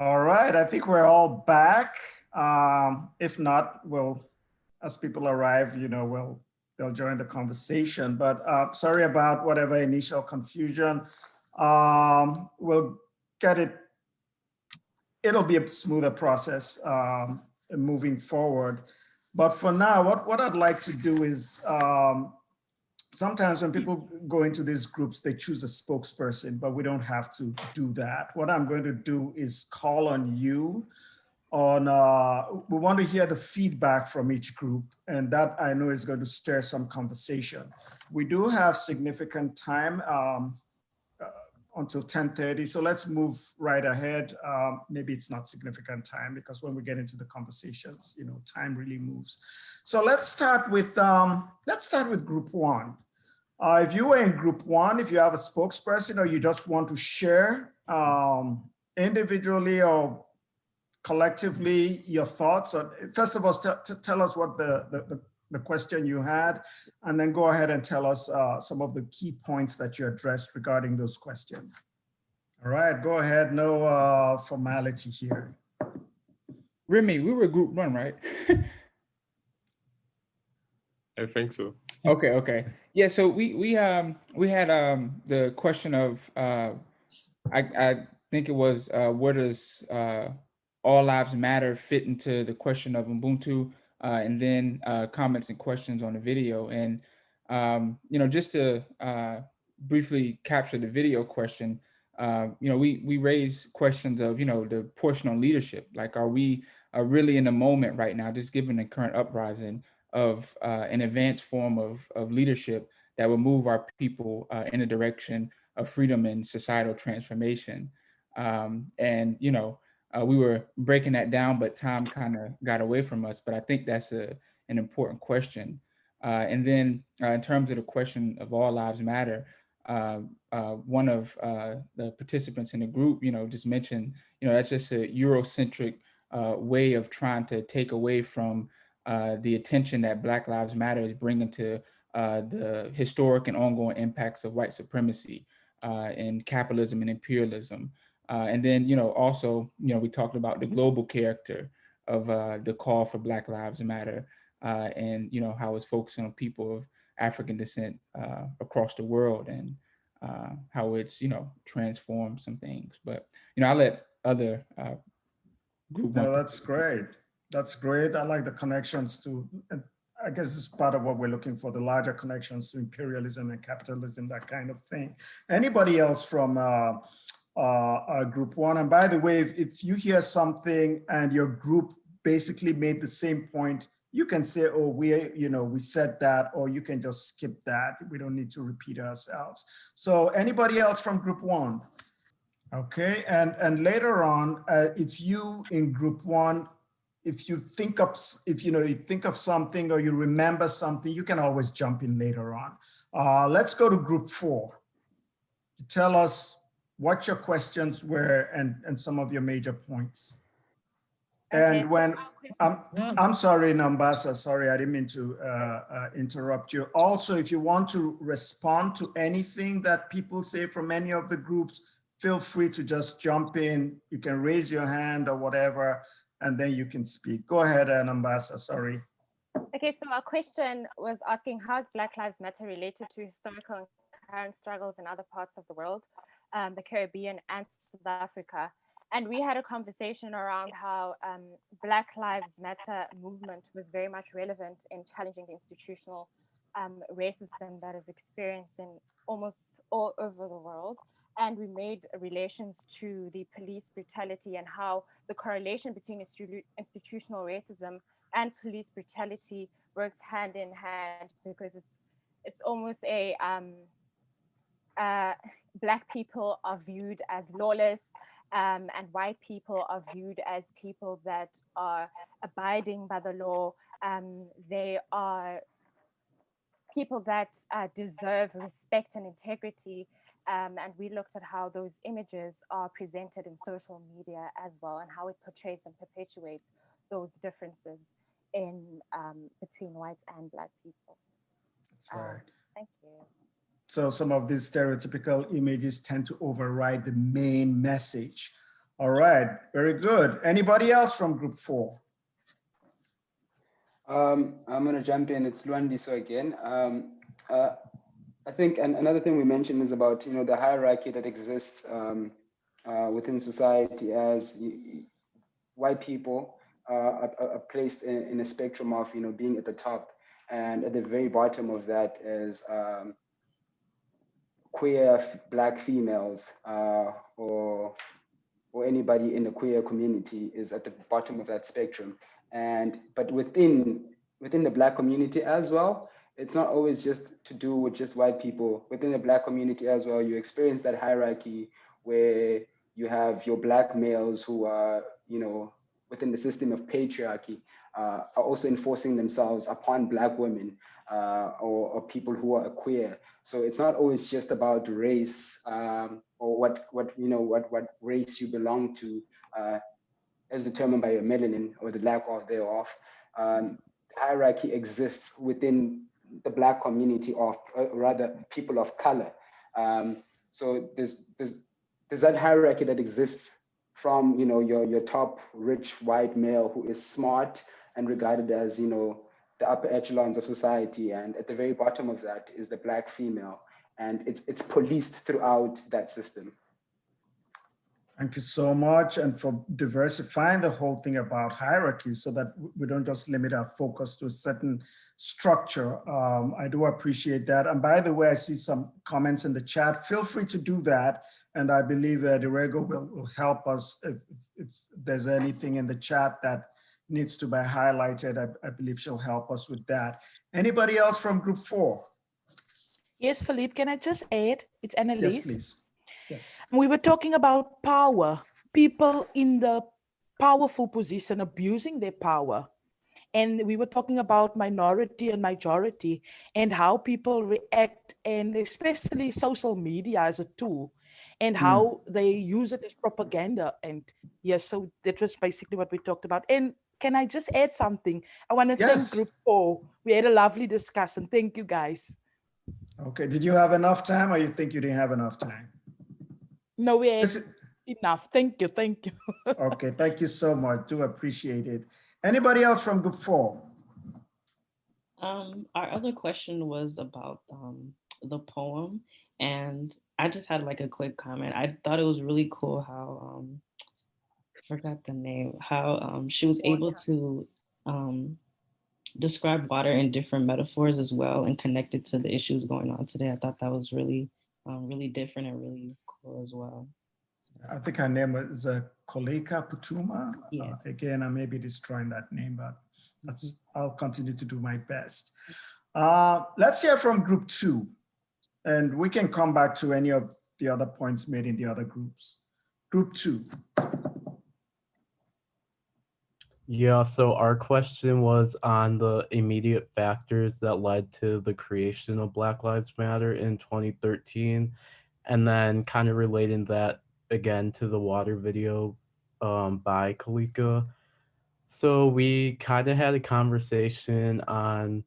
All right, I think we're all back. If not, as people arrive, they'll join the conversation. But sorry about whatever initial confusion. We'll get it. It'll be a smoother process moving forward. But for now, what I'd like to do is sometimes when people go into these groups, they choose a spokesperson, but we don't have to do that. What I'm going to do is call on you on, we want to hear the feedback from each group, and that I know is going to stir some conversation. We do have significant time until 10:30, so let's move right ahead. Maybe it's not significant time because when we get into the conversations, time really moves. So let's start with group one. If you were in group one, if you have a spokesperson or you just want to share individually or collectively your thoughts, first of all, tell us what the question you had, and then go ahead and tell us some of the key points that you addressed regarding those questions. All right, go ahead. No formality here. Remy, we were group one, right? I think so. Okay. Yeah, so we had the question of I think it was where does all lives matter fit into the question of Ubuntu, and then comments and questions on the video. And just to briefly capture the video question, we raise questions of the portion on leadership, like are we really in the moment right now, just given the current uprising of an advanced form of leadership that will move our people in a direction of freedom and societal transformation. We were breaking that down, but time kind of got away from us. But I think that's an important question. And then in terms of the question of all lives matter, one of the participants in the group, just mentioned, that's just a Eurocentric way of trying to take away from the attention that Black Lives Matter is bringing to the historic and ongoing impacts of white supremacy and capitalism and imperialism. And then, also, we talked about the global character of the call for Black Lives Matter, and, how it's focusing on people of African descent across the world, and how it's, transformed some things. But, I'll let other group one. No, that's great. That's great. I like the connections to, I guess this is part of what we're looking for, the larger connections to imperialism and capitalism, that kind of thing. Anybody else from group one? And by the way, if you hear something and your group basically made the same point, you can say, oh, we said that, or you can just skip that. We don't need to repeat ourselves. So anybody else from group one? Okay, and later on, if you in group one, if you think of something or you remember something, you can always jump in later on. Let's go to group four. Tell us what your questions were and some of your major points. Okay, and when I'm sorry, Nambasa, sorry, I didn't mean to interrupt you. Also, if you want to respond to anything that people say from any of the groups, feel free to just jump in. You can raise your hand or whatever, and then you can speak. Go ahead, Nambasa, sorry. Okay, so our question was asking, how is Black Lives Matter related to historical and current struggles in other parts of the world, the Caribbean and South Africa? And we had a conversation around how Black Lives Matter movement was very much relevant in challenging the institutional racism that is experienced in almost all over the world. And we made relations to the police brutality and how the correlation between institutional racism and police brutality works hand in hand, because it's almost a Black people are viewed as lawless, and white people are viewed as people that are abiding by the law. They are people that deserve respect and integrity. And we looked at how those images are presented in social media as well, and how it portrays and perpetuates those differences in between whites and Black people. That's right. Thank you. So some of these stereotypical images tend to override the main message All right, very good. Anybody else from group 4? I'm going to jump in. It's Luandiso again. I think another thing we mentioned is about, the hierarchy that exists within society, as white people are placed in a spectrum of, being at the top, and at the very bottom of that is queer Black females, or anybody in the queer community is at the bottom of that spectrum. But within the Black community as well, it's not always just to do with just white people. Within the Black community as well, you experience that hierarchy where you have your Black males who are, within the system of patriarchy, are also enforcing themselves upon Black women, or people who are queer. So it's not always just about race, or what race you belong to, as determined by your melanin or the lack of thereof. Hierarchy exists within the Black community, of rather people of color. So there's that hierarchy that exists from your top rich white male who is smart and regarded as the upper echelons of society, and at the very bottom of that is the Black female, and it's policed throughout that system. Thank you so much, and for diversifying the whole thing about hierarchy so that we don't just limit our focus to a certain structure. I do appreciate that. And by the way, I see some comments in the chat. Feel free to do that. And I believe Dirego will help us if there's anything in the chat that needs to be highlighted. I believe she'll help us with that. Anybody else from group 4? Yes, Philippe, can I just add? It's Annalise. Yes, please. Yes. We were talking about power, people in the powerful position abusing their power. And we were talking about minority and majority and how people react, and especially social media as a tool, and how they use it as propaganda. And yes, so that was basically what we talked about. And can I just add something? I want to thank Group 4. We had a lovely discussion. Thank you, guys. Okay, did you have enough time, or you think you didn't have enough time? No, we had enough. Thank you. Thank you. Okay, thank you so much. Do appreciate it. Anybody else from group 4? Our other question was about the poem, and I just had like a quick comment. I thought it was really cool how I forgot the name, how she was able to describe water in different metaphors as well and connect it to the issues going on today. I thought that was really really different and really cool as well. I think her name was Koleka Putuma. Yes. Again, I may be destroying that name, but I'll continue to do my best. Let's hear from group 2, and we can come back to any of the other points made in the other groups. Group 2. Yeah, so our question was on the immediate factors that led to the creation of Black Lives Matter in 2013, and then kind of relating that again to the water video by Kalika. So we kind of had a conversation on,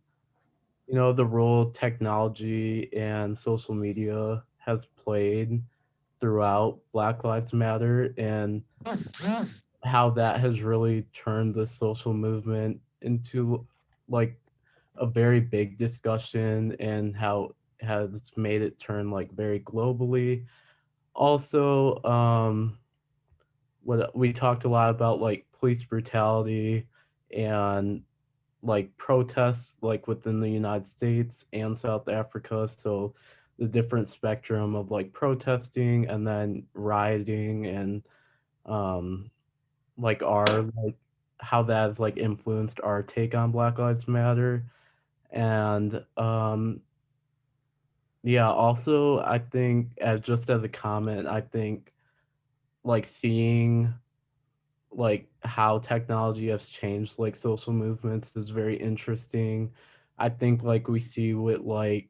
the role technology and social media has played throughout Black Lives Matter, and how that has really turned the social movement into like a very big discussion, and how it has made it turn like very globally. Also, what we talked a lot about, like police brutality and like protests like within the United States and South Africa. So the different spectrum of like protesting and then rioting, and like how that has like influenced our take on Black Lives Matter. And yeah, also I think just as a comment, I think like seeing like how technology has changed like social movements is very interesting. I think like we see with like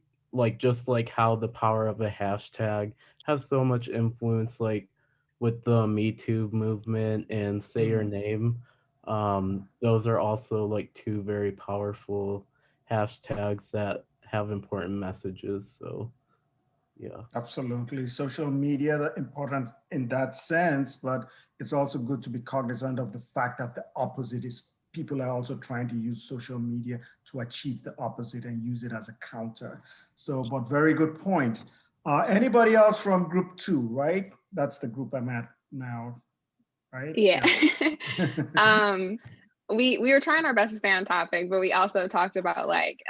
just like how the power of a hashtag has so much influence, like with the Me Too movement and Say Your Name. Those are also like two very powerful hashtags that have important messages. So Yeah. Absolutely. Social media important in that sense, but it's also good to be cognizant of the fact that the opposite is people are also trying to use social media to achieve the opposite and use it as a counter. So, but very good point. Anybody else from group 2, right? That's the group I'm at now, right? Yeah. Yeah. We were trying our best to stay on topic, but we also talked about like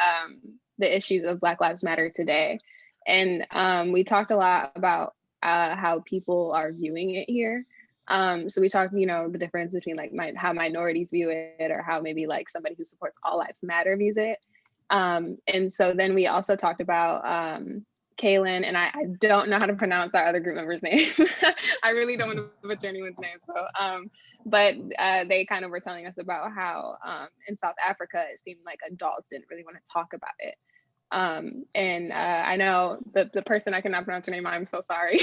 the issues of Black Lives Matter today. And we talked a lot about how people are viewing it here. So we talked, you know, the difference between like how minorities view it, or how maybe like somebody who supports All Lives Matter views it. And so then we also talked about Kaylin, and I don't know how to pronounce our other group member's name. I really don't want to butcher anyone's name. So, but they kind of were telling us about how in South Africa, it seemed like adults didn't really want to talk about it. And I know the person, I cannot pronounce her name, I'm so sorry.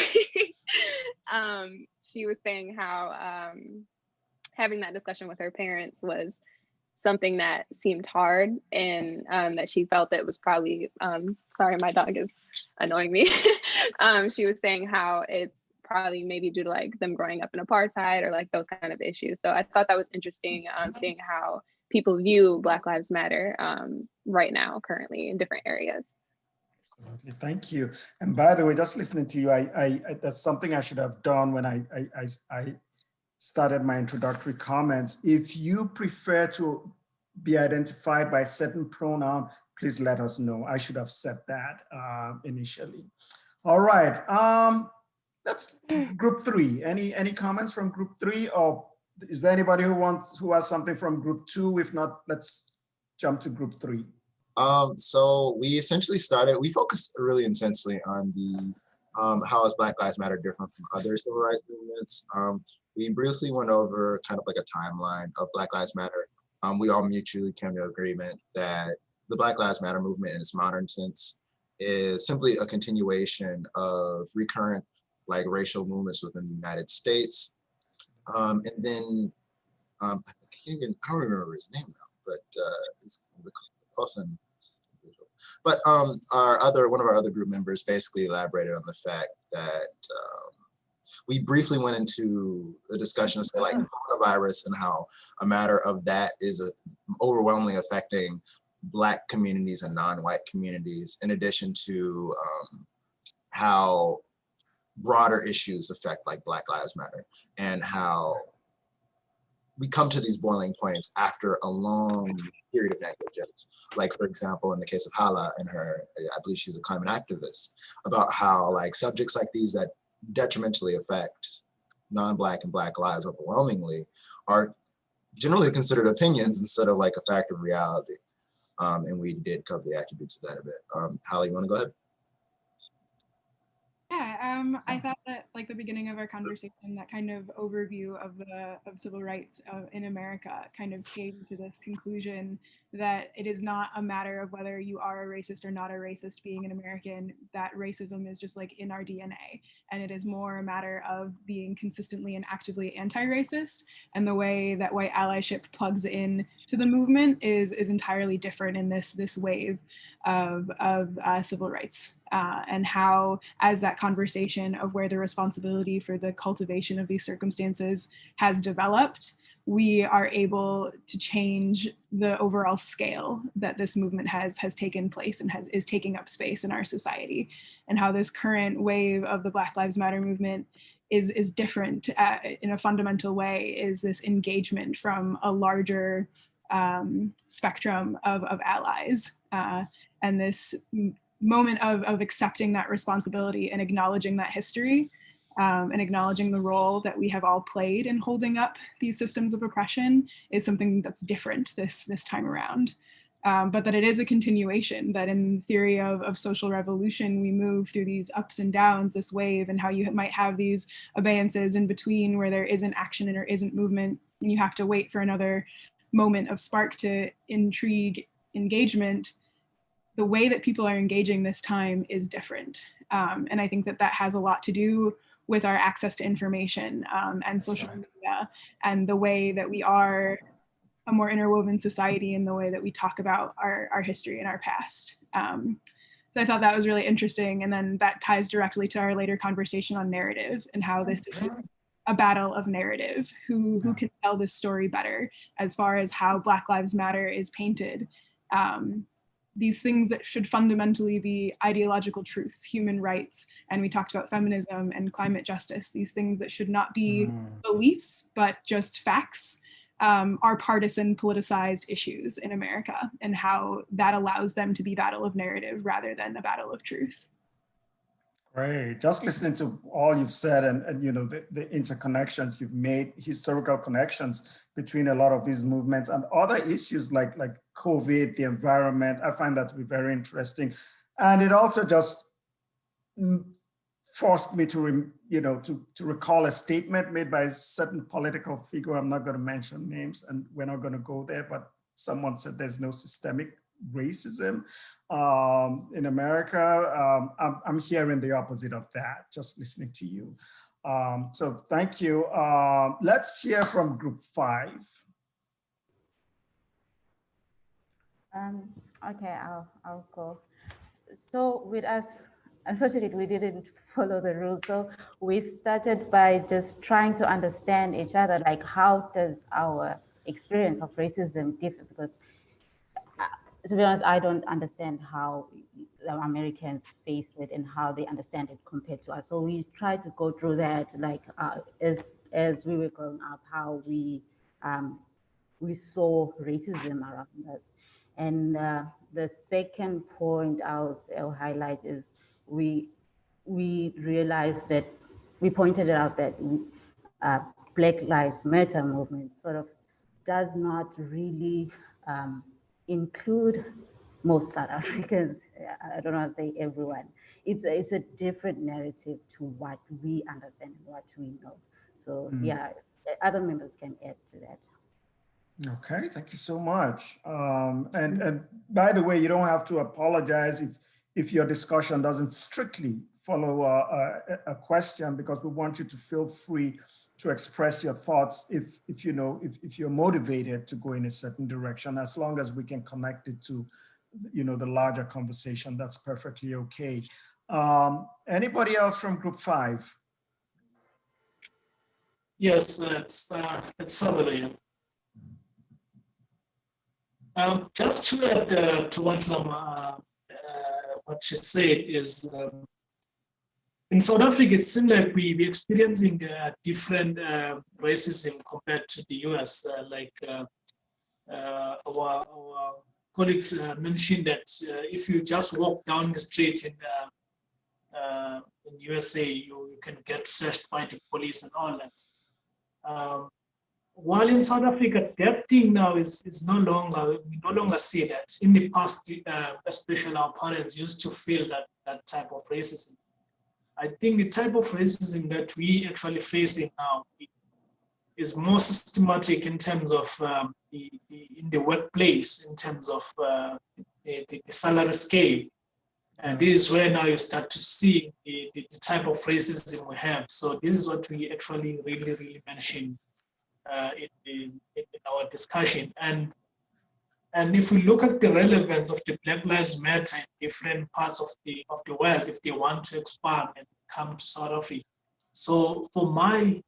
She was saying how having that discussion with her parents was something that seemed hard, and that she felt that it was probably, sorry, my dog is annoying me. She was saying how it's probably maybe due to like them growing up in apartheid or like those kind of issues. So I thought that was interesting, seeing how people view Black Lives Matter right now, currently in different areas. Thank you. And by the way, just listening to you, I that's something I should have done when I started my introductory comments. If you prefer to be identified by a certain pronoun, please let us know. I should have said that initially. All right, let's group 3. Any comments from group 3, or is there anybody who has something from group 2? If not, let's jump to group 3. So we essentially we focused really intensely on the how is Black Lives Matter different from other civil rights movements. We briefly went over kind of like a timeline of Black Lives Matter. We all mutually came to agreement that the Black Lives Matter movement in its modern sense is simply a continuation of recurrent like racial movements within the United States. And then I don't remember his name now, but it's the person. But one of our other group members basically elaborated on the fact that we briefly went into a discussion of say, like coronavirus and how a matter of that is overwhelmingly affecting Black communities and non-white communities, in addition to how broader issues affect like Black Lives Matter, and how we come to these boiling points after a long period of negligence. Like, for example, in the case of Hala and her, I believe she's a climate activist, about how like subjects like these that detrimentally affect non-Black and Black lives overwhelmingly are generally considered opinions instead of like a fact of reality. And we did cover the attributes of that a bit. Hala, you wanna go ahead? Yeah, I thought that like the beginning of our conversation, that kind of overview of civil rights in America kind of came to this conclusion that it is not a matter of whether you are a racist or not a racist being an American, that racism is just like in our DNA. And it is more a matter of being consistently and actively anti-racist. And the way that white allyship plugs in to the movement is entirely different in this wave of civil rights, and how, as that conversation of where the responsibility for the cultivation of these circumstances has developed, we are able to change the overall scale that this movement has taken place and is taking up space in our society, and how this current wave of the Black Lives Matter movement is different in a fundamental way, is this engagement from a larger spectrum of allies, and this moment of accepting that responsibility and acknowledging that history, and acknowledging the role that we have all played in holding up these systems of oppression is something that's different this time around. But that it is a continuation, that in theory of social revolution, we move through these ups and downs, this wave, and how you might have these abeyances in between where there isn't action and there isn't movement, and you have to wait for another moment of spark to intrigue engagement. The way that people are engaging this time is different. And I think that has a lot to do with our access to information and social media, and the way that we are a more interwoven society, in the way that we talk about our history and our past. So I thought that was really interesting. And then that ties directly to our later conversation on narrative and how this is a battle of narrative, who can tell this story better as far as how Black Lives Matter is painted. These things that should fundamentally be ideological truths, human rights, and we talked about feminism and climate justice, these things that should not be beliefs, but just facts, are partisan politicized issues in America, and how that allows them to be battle of narrative rather than a battle of truth. Great. Just listening to all you've said and you know, the interconnections you've made, historical connections between a lot of these movements and other issues like COVID, the environment, I find that to be very interesting. And it also just forced me to, to recall a statement made by a certain political figure. I'm not going to mention names and we're not going to go there, but someone said there's no systemic racism in America. I'm hearing the opposite of that, just listening to you. So thank you. Let's hear from group 5. Okay, I'll go. So with us, unfortunately, we didn't follow the rules. So we started by just trying to understand each other, like how does our experience of racism differ? Because to be honest, I don't understand how Americans face it and how they understand it compared to us. So we tried to go through that, like as we were growing up, how we saw racism around us. And the second point I'll highlight is we realized that we pointed out that Black Lives Matter movement sort of does not really include most South Africans. I don't want to say everyone. It's a different narrative to what we understand and what we know. So yeah, other members can add to that. Okay, thank you so much. And by the way, you don't have to apologize if your discussion doesn't strictly follow a question, because we want you to feel free to express your thoughts if you're motivated to go in a certain direction, as long as we can connect it to the larger conversation. That's perfectly okay. Anybody else from group 5? Yes, it's Samuel. Just to add to what she said is, in South Africa, it seems like we're experiencing different racism compared to the US. Our colleagues mentioned that if you just walk down the street in USA, you can get searched by the police and all that. While in South Africa, that thing now is we no longer see that. In the past, especially our parents used to feel that type of racism. I think the type of racism that we actually facing now is more systematic in terms of in the workplace, in terms of the salary scale. And this is where now you start to see the type of racism we have. So this is what we actually really mention in our discussion. And if we look at the relevance of the Black Lives Matter in different parts of the world, if they want to expand and come to South Africa. So for my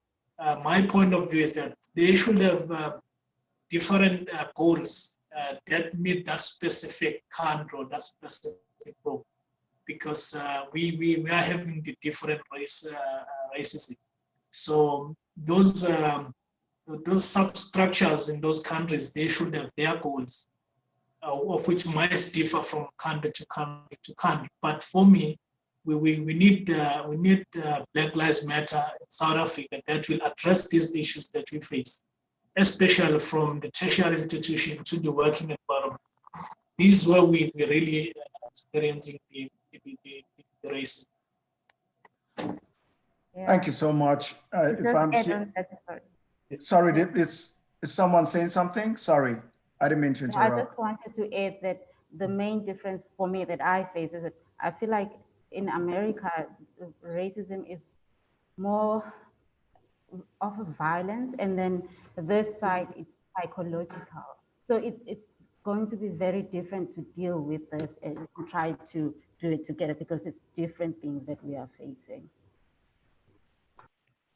point of view is that they should have different goals that meet that specific country or that specific group, because we are having the different races. So those substructures in those countries, they should have their goals, of which might differ from country to country to country. But for me, we need Black Lives Matter in South Africa that will address these issues that we face, especially from the tertiary institution to the working environment. This is where we really experiencing the racism. Yeah. Thank you so much. If I'm here, sorry, is someone saying something? Sorry, I didn't mean to interrupt. I just wanted to add that the main difference for me that I face is that I feel like in America, racism is more of a violence, and then this side, it's psychological. So it's going to be very different to deal with this and try to do it together because it's different things that we are facing.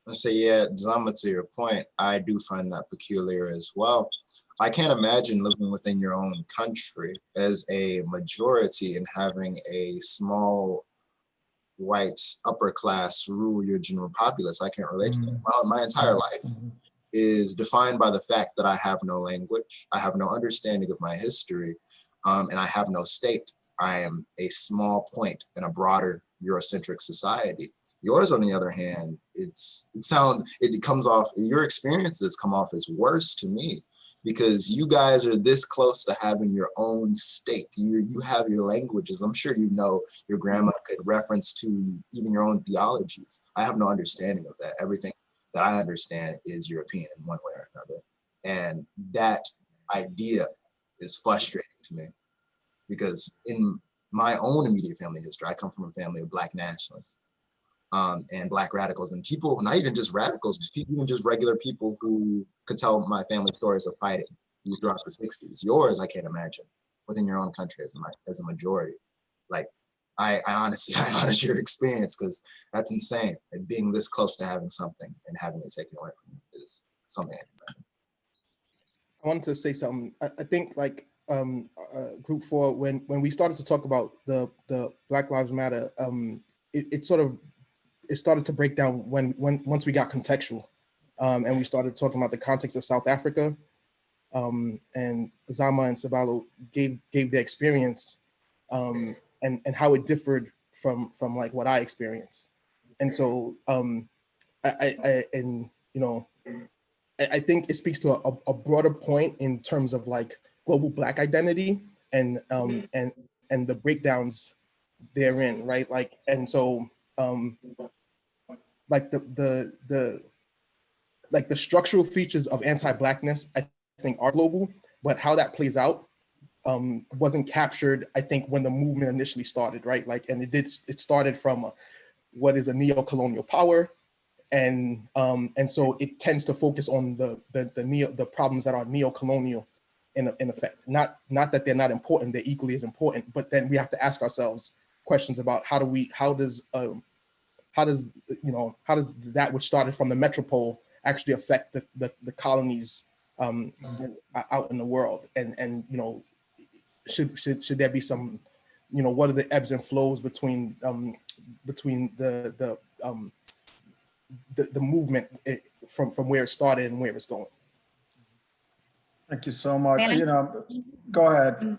I say, yeah, Zama, to your point, I do find that peculiar as well. I can't imagine living within your own country as a majority and having a small white upper class rule your general populace. I can't relate to that. My entire life is defined by the fact that I have no language, I have no understanding of my history, and I have no state. I am a small point in a broader Eurocentric society. Yours, on the other hand, it comes off, your experiences come off as worse to me, because you guys are this close to having your own state. You have your languages. I'm sure you know your grandma could reference to even your own theologies. I have no understanding of that. Everything that I understand is European in one way or another. And that idea is frustrating to me, because in my own immediate family history, I come from a family of Black nationalists. And Black radicals, and people, not even just radicals, even just regular people who could tell my family stories of fighting throughout the 60s. Yours, I can't imagine within your own country as a majority. Like, I honestly your experience, because that's insane. And being this close to having something and having it taken away from you is something I can imagine. I wanted to say something. I think like Group 4, when we started to talk about the Black Lives Matter, it started to break down once we got contextual, and we started talking about the context of South Africa, and Zama and Sabalo gave their experience, and how it differed from like what I experienced, and so I think it speaks to a broader point in terms of like global Black identity and the breakdowns therein, right? Like, and so like the structural features of anti-Blackness, I think, are global, but how that plays out wasn't captured, I think, when the movement initially started, right? Like, and it started from what is a neo-colonial power, and so it tends to focus on the problems that are neo-colonial in effect. Not that they're not important; they're equally as important. But then we have to ask ourselves questions about how does that which started from the metropole actually affect the colonies out in the world, and should there be some, what are the ebbs and flows between the movement from where it started and where it's going. Thank you so much. Go ahead.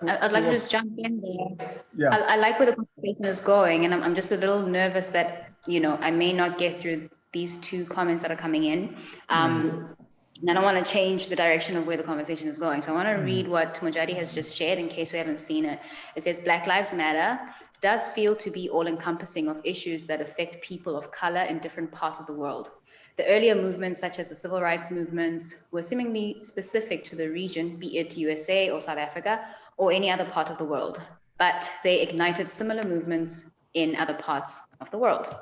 I'd like to just jump in there. Yeah. I like where the conversation is going, and I'm just a little nervous that, I may not get through these two comments that are coming in. And I don't want to change the direction of where the conversation is going. So I want to read what Mojadi has just shared in case we haven't seen it. It says, Black Lives Matter does feel to be all-encompassing of issues that affect people of color in different parts of the world. The earlier movements, such as the civil rights movements, were seemingly specific to the region, be it USA or South Africa, or any other part of the world. But they ignited similar movements in other parts of the world.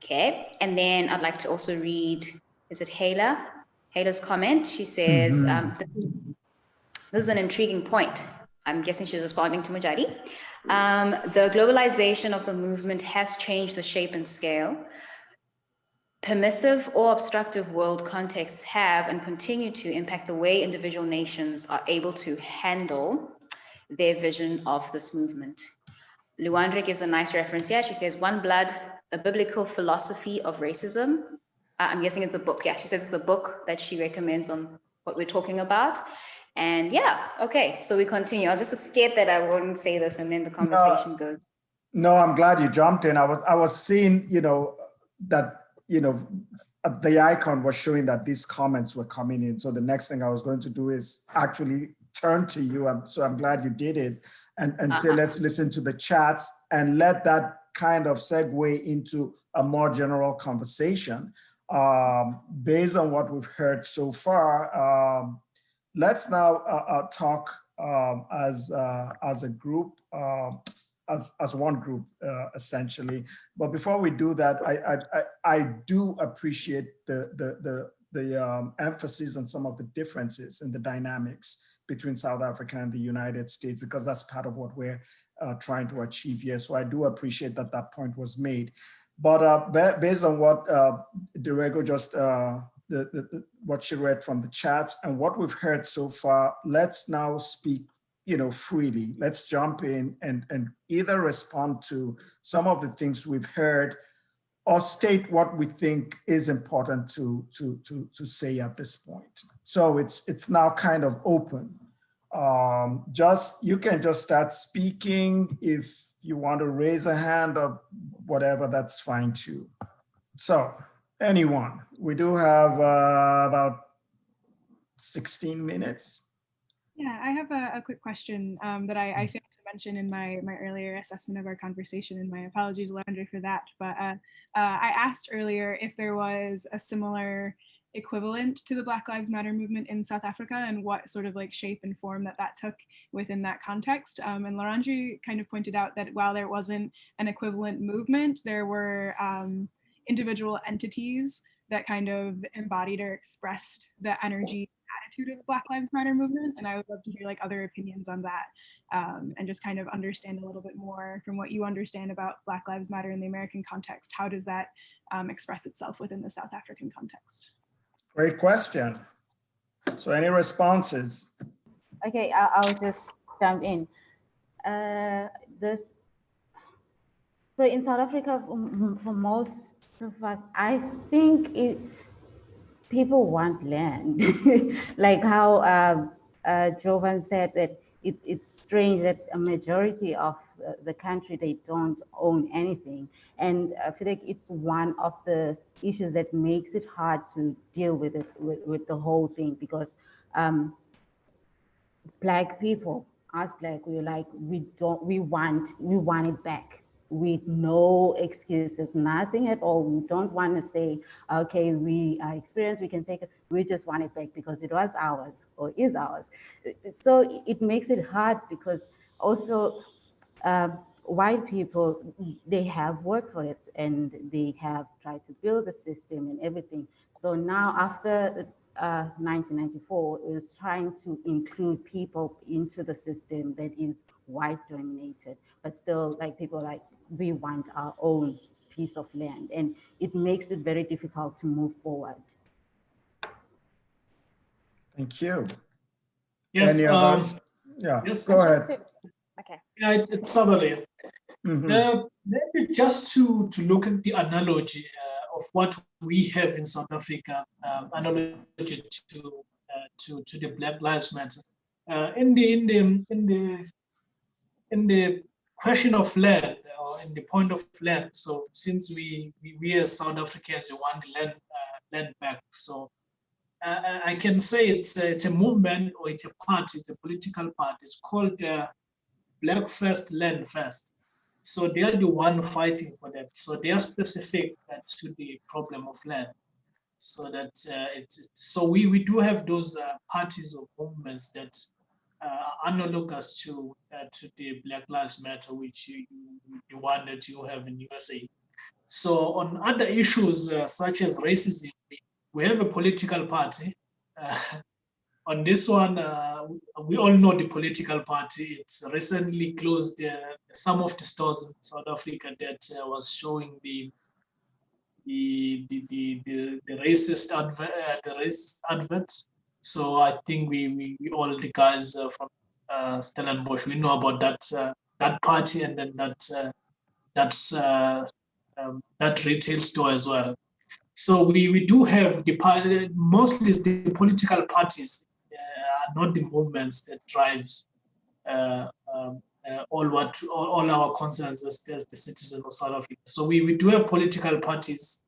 Okay, and then I'd like to also read, is it Hayla? Hayla's comment, she says, this is an intriguing point. I'm guessing she's responding to Mojadi. The globalization of the movement has changed the shape and scale. Permissive or obstructive world contexts have and continue to impact the way individual nations are able to handle their vision of this movement. Luandre gives a nice reference here. She says, One Blood, a biblical philosophy of racism. I'm guessing it's a book. Yeah, she says it's a book that she recommends on what we're talking about. And yeah, okay, so we continue. I was just scared that I wouldn't say this and then the conversation goes. No, I'm glad you jumped in. I was seeing, that, the icon was showing that these comments were coming in. So the next thing I was going to do is actually turn to you. So I'm glad you did it and say, let's listen to the chats and let that kind of segue into a more general conversation. Based on what we've heard so far, let's now talk as a group, as one group, essentially. But before we do that, I do appreciate the emphasis on some of the differences in the dynamics between South Africa and the United States, because that's part of what we're trying to achieve here. So I do appreciate that that point was made. But based on what Dirego just, what she read from the chats and what we've heard so far, let's now speak, freely. Let's jump in and either respond to some of the things we've heard or state what we think is important to say at this point. So it's now kind of open. You can just start speaking. If you want to raise a hand or whatever, that's fine too. So anyone, we do have about 16 minutes. Yeah, I have a quick question that I failed to mention in my earlier assessment of our conversation, and my apologies, Leandro, for that. But I asked earlier if there was a similar equivalent to the Black Lives Matter movement in South Africa and what sort of like shape and form that took within that context. And Laranji kind of pointed out that while there wasn't an equivalent movement, there were individual entities that kind of embodied or expressed the energy attitude of the Black Lives Matter movement. And I would love to hear like other opinions on that and just kind of understand a little bit more from what you understand about Black Lives Matter in the American context. How does that express itself within the South African context? Great question. So any responses? Okay, I'll just jump in. So in South Africa, for most of us, I think people want land. Like how Jovan said that it's strange that a majority of the country, they don't own anything. And I feel like it's one of the issues that makes it hard to deal with this, with the whole thing, because Black people, us Black, we're like, we want it back with no excuses, nothing at all. We don't want to say, okay, we are experienced, we can take it. We just want it back because it was ours or is ours. So it makes it hard because also white people, they have worked for it and they have tried to build the system and everything. So now after 1994, it was trying to include people into the system that is white dominated, but still like people like, we want our own piece of land, and it makes it very difficult to move forward. Thank you. Yes. Any other? Yeah, yes. Go ahead. Okay. Yeah, it's Sabale. Maybe just to look at the analogy of what we have in South Africa, analogy to the Black Lives Matter. In the question of land, or in the point of land. So since we as South Africans, we want the land back. So I can say it's a movement, or it's a party, it's a political party. It's called Black First, Land First. So they are the one fighting for that. So they are specific to the problem of land. So that so we do have those parties or movements that are analogous to the Black Lives Matter, which the one that you have in USA. So on other issues such as racism, we have a political party. On this one, we all know the political party. It's recently closed some of the stores in South Africa that was showing the racist adverts. So I think we all the guys from Stellenbosch, we know about that party, and then that retail store as well. So we do have mostly it's the political parties, not the movements that drives all our concerns as the citizens of South Africa. So we do have political parties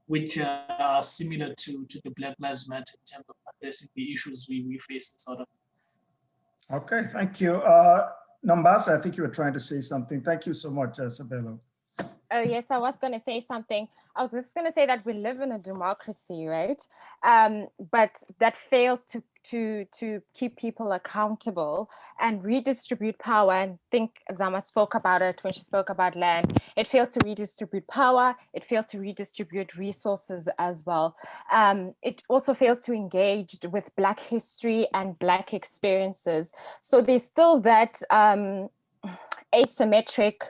which are similar to the Black Lives Matter in terms of addressing the issues we face in South Africa. Okay, thank you. Nambasa, I think you were trying to say something. Thank you so much, Sabelo. Oh, yes, I was going to say something. I was just going to say that we live in a democracy, right? But that fails to keep people accountable and redistribute power. And I think Zama spoke about it when she spoke about land. It fails to redistribute power. It fails to redistribute resources as well. It also fails to engage with Black history and Black experiences. So there's still that asymmetric.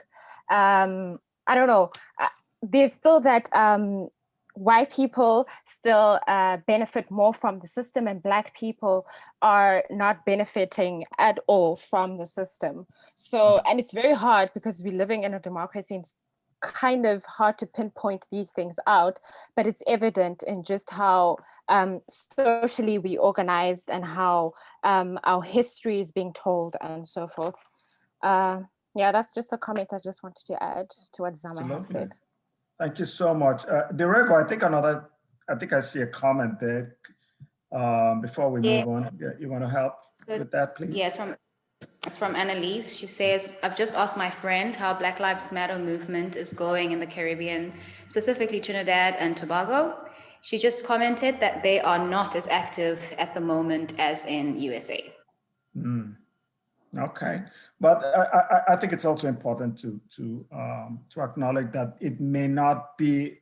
I don't know. There's still that white people still benefit more from the system, and Black people are not benefiting at all from the system. So, and it's very hard because we're living in a democracy, and it's kind of hard to pinpoint these things out, but it's evident in just how socially we organized and how our history is being told and so forth. Yeah, that's just a comment I just wanted to add to what Zama had said. Thank you so much. Dirego, I think I see a comment there. Before we move on, yeah, you want to help with that, please? Yeah, it's from Annalise. She says, I've just asked my friend how Black Lives Matter movement is going in the Caribbean, specifically Trinidad and Tobago. She just commented that they are not as active at the moment as in USA. Okay, but I think it's also important to acknowledge that it may not be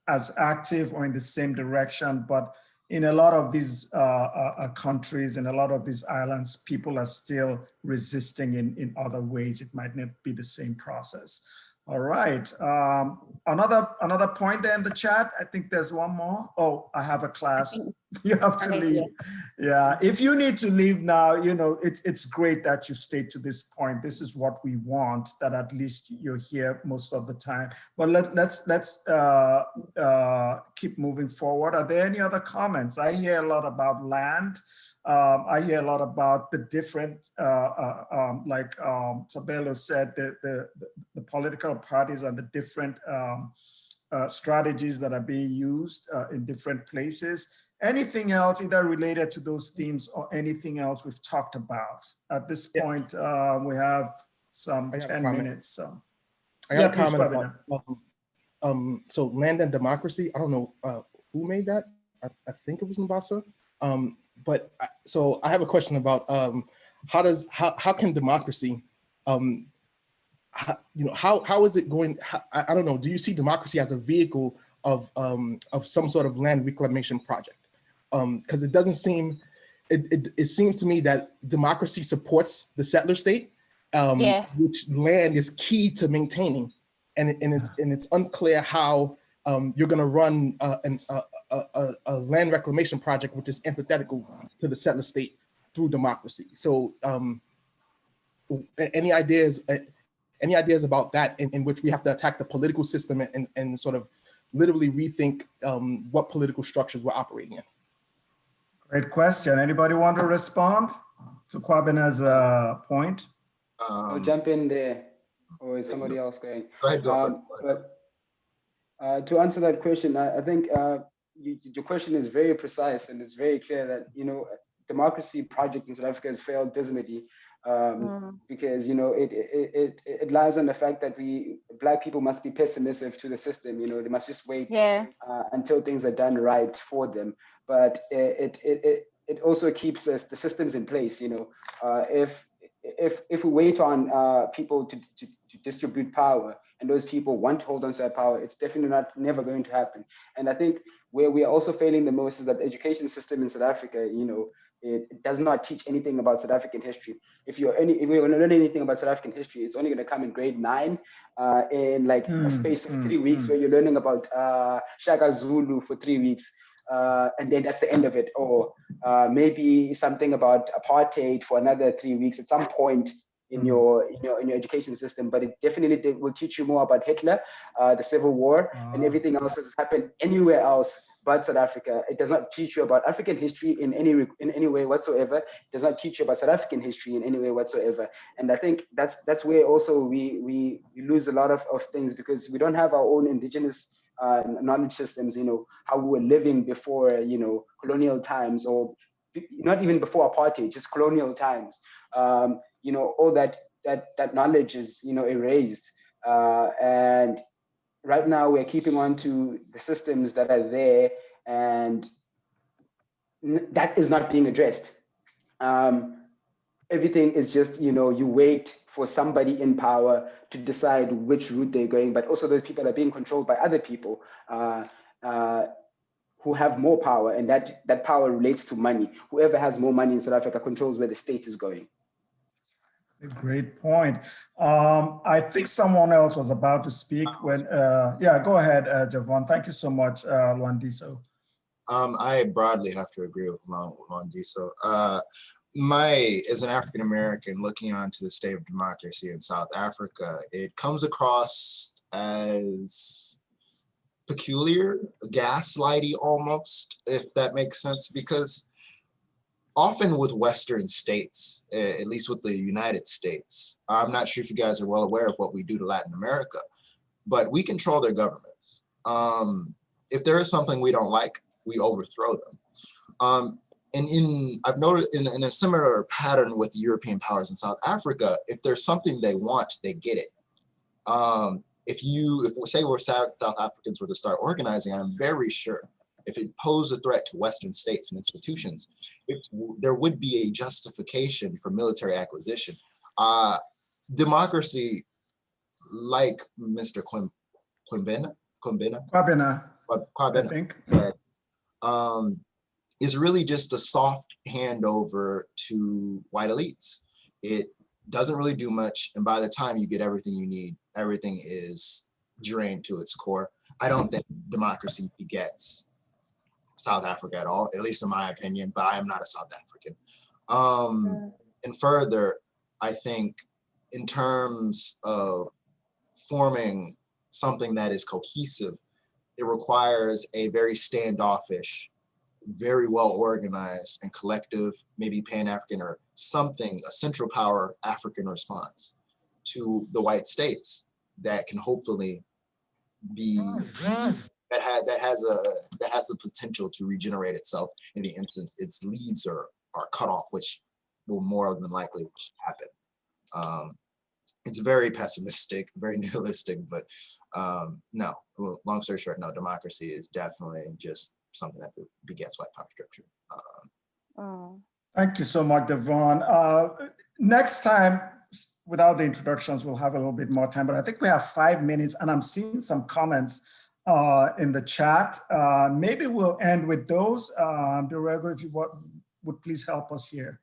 as active or in the same direction, but in a lot of these countries, in a lot of these islands, people are still resisting in other ways. It might not be the same process. All right, another point there in the chat. I think there's one more. Oh, I have a class. You have to leave. Yeah, if you need to leave now, you know, it's great that you stayed to this point. This is what we want, that at least you're here most of the time. But let's keep moving forward. Are there any other comments? I hear a lot about land. I hear a lot about the different, like Tabelo said, the political parties and the different strategies that are being used in different places. Anything else either related to those themes or anything else we've talked about? At this point, we have some 10 minutes. So I got a comment about, so land and democracy. I don't know who made that. I think it was Mbasa. But so I have a question about how can democracy, how is it going? I don't know. Do you see democracy as a vehicle of some sort of land reclamation project? Because it doesn't seem, it seems to me that democracy supports the settler state, which land is key to maintaining, and it's unclear how you're going to run a land reclamation project which is antithetical to the settler state through democracy. So any ideas about that in which we have to attack the political system and sort of literally rethink what political structures we're operating in? Great question. Anybody want to respond to Kwabena's point? I'll jump in there, or is somebody else going? Go ahead, go but to answer that question, I think your question is very precise, and it's very clear that, you know, democracy project in South Africa has failed dismally, because, you know, it lies on the fact that Black people must be pessimistic to the system. You know, they must just wait until things are done right for them. But it also keeps the systems in place. You know, if we wait on people to distribute power, and those people want to hold on to that power, it's definitely never going to happen. And I think where we are also failing the most is that the education system in South Africa, you know, it does not teach anything about South African history. If you're going to learn anything about South African history, it's only going to come in grade 9 in like a space of 3 weeks, where you're learning about Shaka Zulu for 3 weeks. And then that's the end of it. Or maybe something about apartheid for another 3 weeks at some point in your education system. But it definitely will teach you more about Hitler, the Civil War, and everything else that's happened anywhere else but South Africa. It does not teach you about African history in any way whatsoever. It does not teach you about South African history in any way whatsoever. And I think that's where also we lose a lot of things, because we don't have our own indigenous knowledge systems, you know, how we were living before, you know, colonial times, or not even before apartheid, just colonial times. You know, all that knowledge is, you know, erased. And right now we're keeping on to the systems that are there, and that is not being addressed. Everything is just, you know, you wait for somebody in power to decide which route they're going, but also those people are being controlled by other people who have more power, and that power relates to money. Whoever has more money in South Africa controls where the state is going. Great point. I think someone else was about to speak when, yeah, go ahead, Javon. Thank you so much, Luandiso. I broadly have to agree with Luandiso. As an African American looking onto the state of democracy in South Africa, it comes across as peculiar, gaslighty almost, if that makes sense, because often with Western states, at least with the United States, I'm not sure if you guys are well aware of what we do to Latin America, but we control their governments. If there is something we don't like, we overthrow them. And I've noticed in a similar pattern with the European powers in South Africa, if there's something they want, they get it. If we say we're South Africans were to start organizing, I'm very sure if it posed a threat to Western states and institutions, there would be a justification for military acquisition. Democracy, like Mr. Kwabena I think. said, is really just a soft handover to white elites. It doesn't really do much, and by the time you get everything you need, everything is drained to its core. I don't think democracy begets South Africa at all, at least in my opinion, but I am not a South African. And further, I think in terms of forming something that is cohesive, it requires a very standoffish, very well organized and collective, maybe Pan-African or something, a Central Power African response to the white states that can hopefully be that has the potential to regenerate itself in the instance its leads are cut off, which will more than likely happen. It's very pessimistic, very nihilistic, but no, long story short, no, democracy is definitely just something that begets white power structure. Thank you so much, Devon. Next time, without the introductions, we'll have a little bit more time, but I think we have 5 minutes and I'm seeing some comments in the chat. Maybe we'll end with those. Dorego, if you would please help us here.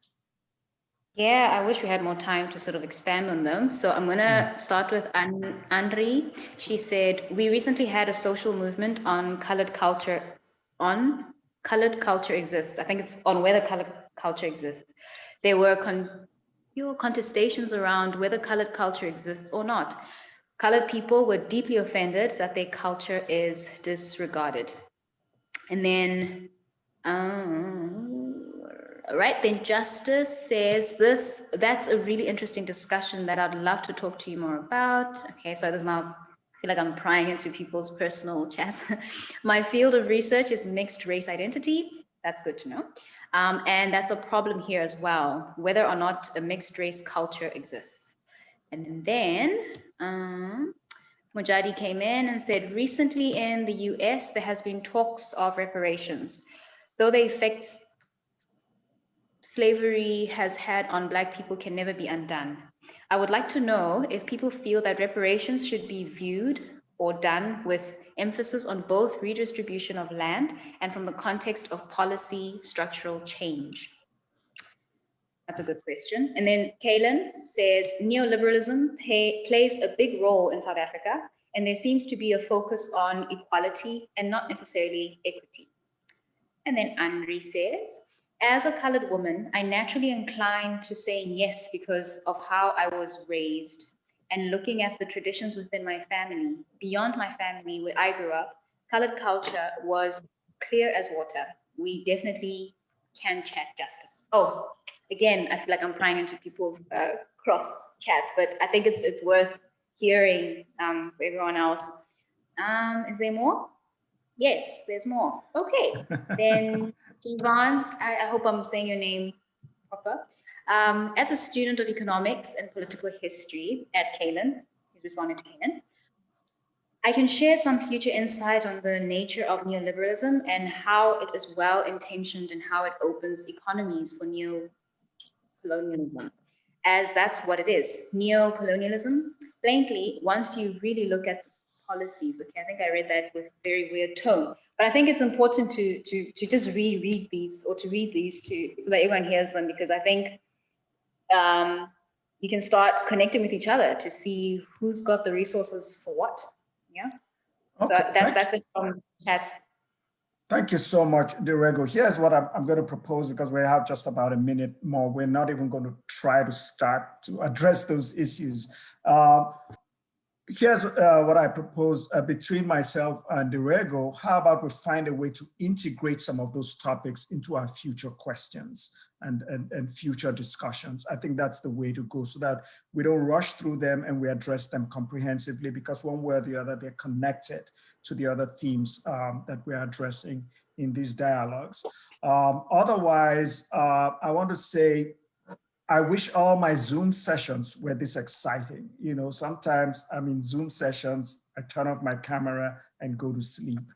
Yeah, I wish we had more time to sort of expand on them. So I'm going to start with Andri. She said, we recently had a social movement on colored culture, exists. I think it's on whether colored culture exists. There were contestations around whether colored culture exists or not. Colored people were deeply offended that their culture is disregarded. And then, all right, then Justice says that's a really interesting discussion that I'd love to talk to you more about. Okay, so there's now, I feel like I'm prying into people's personal chats. My field of research is mixed race identity. That's good to know. And that's a problem here as well, whether or not a mixed race culture exists. And then Mujadi came in and said, recently in the US, there has been talks of reparations, though the effects slavery has had on Black people can never be undone. I would like to know if people feel that reparations should be viewed or done with emphasis on both redistribution of land and from the context of policy structural change. That's a good question. And then Kaylin says, neoliberalism plays a big role in South Africa, and there seems to be a focus on equality and not necessarily equity. And then Andri says, as a colored woman, I naturally incline to saying yes because of how I was raised and looking at the traditions within my family. Beyond my family, where I grew up, colored culture was clear as water. We definitely can chat justice. Oh, again, I feel like I'm prying into people's cross chats, but I think it's worth hearing for everyone else. Is there more? Yes, there's more. Okay, then Yvonne, I hope I'm saying your name proper. As a student of economics and political history at Kaylin, he's responding to Kaylin, I can share some future insight on the nature of neoliberalism and how it is well-intentioned and how it opens economies for neo-colonialism, as that's what it is, neo-colonialism. Plainly, once you really look at the policies, okay, I think I read that with very weird tone, but I think it's important to just reread these or to read these so that everyone hears them, because I think you can start connecting with each other to see who's got the resources for what. Yeah. Okay, So that's it from chat. Thank you so much, Dirego. Here's what I'm going to propose, because we have just about a minute more. We're not even going to try to start to address those issues. Here's what I propose between myself and Dirego. How about we find a way to integrate some of those topics into our future questions and future discussions? I think that's the way to go, so that we don't rush through them and we address them comprehensively, because one way or the other, they're connected to the other themes that we're addressing in these dialogues. Otherwise, I want to say, I wish all my Zoom sessions were this exciting. You know, sometimes I'm in Zoom sessions, I turn off my camera and go to sleep.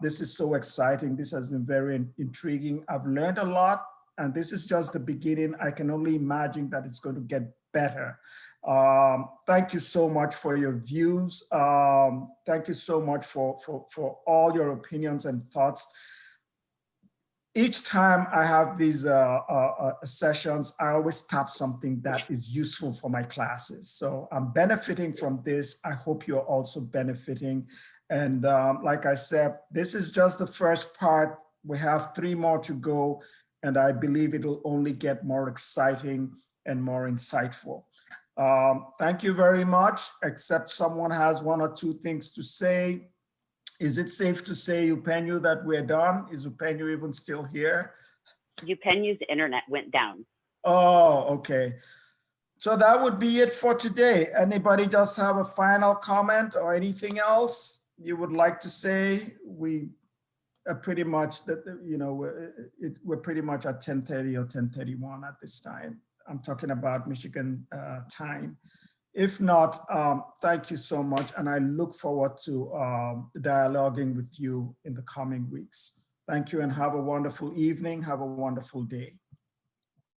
This is so exciting. This has been very intriguing. I've learned a lot, and this is just the beginning. I can only imagine that it's going to get better. Thank you so much for your views. Thank you so much for all your opinions and thoughts. Each time I have these sessions, I always tap something that is useful for my classes. So I'm benefiting from this. I hope you're also benefiting. And like I said, this is just the first part. We have 3 more to go, and I believe it'll only get more exciting and more insightful. Thank you very much, except someone has 1 or 2 things to say. Is it safe to say, Eupenyu, that we're done? Is Eupenyu even still here? Eupenyu's internet went down. Oh, okay. So that would be it for today. Anybody just have a final comment or anything else you would like to say? We are pretty much that, you know, we're pretty much at 10:30 or 10:31 at this time. I'm talking about Michigan time. If not, thank you so much. And I look forward to dialoguing with you in the coming weeks. Thank you and have a wonderful evening. Have a wonderful day.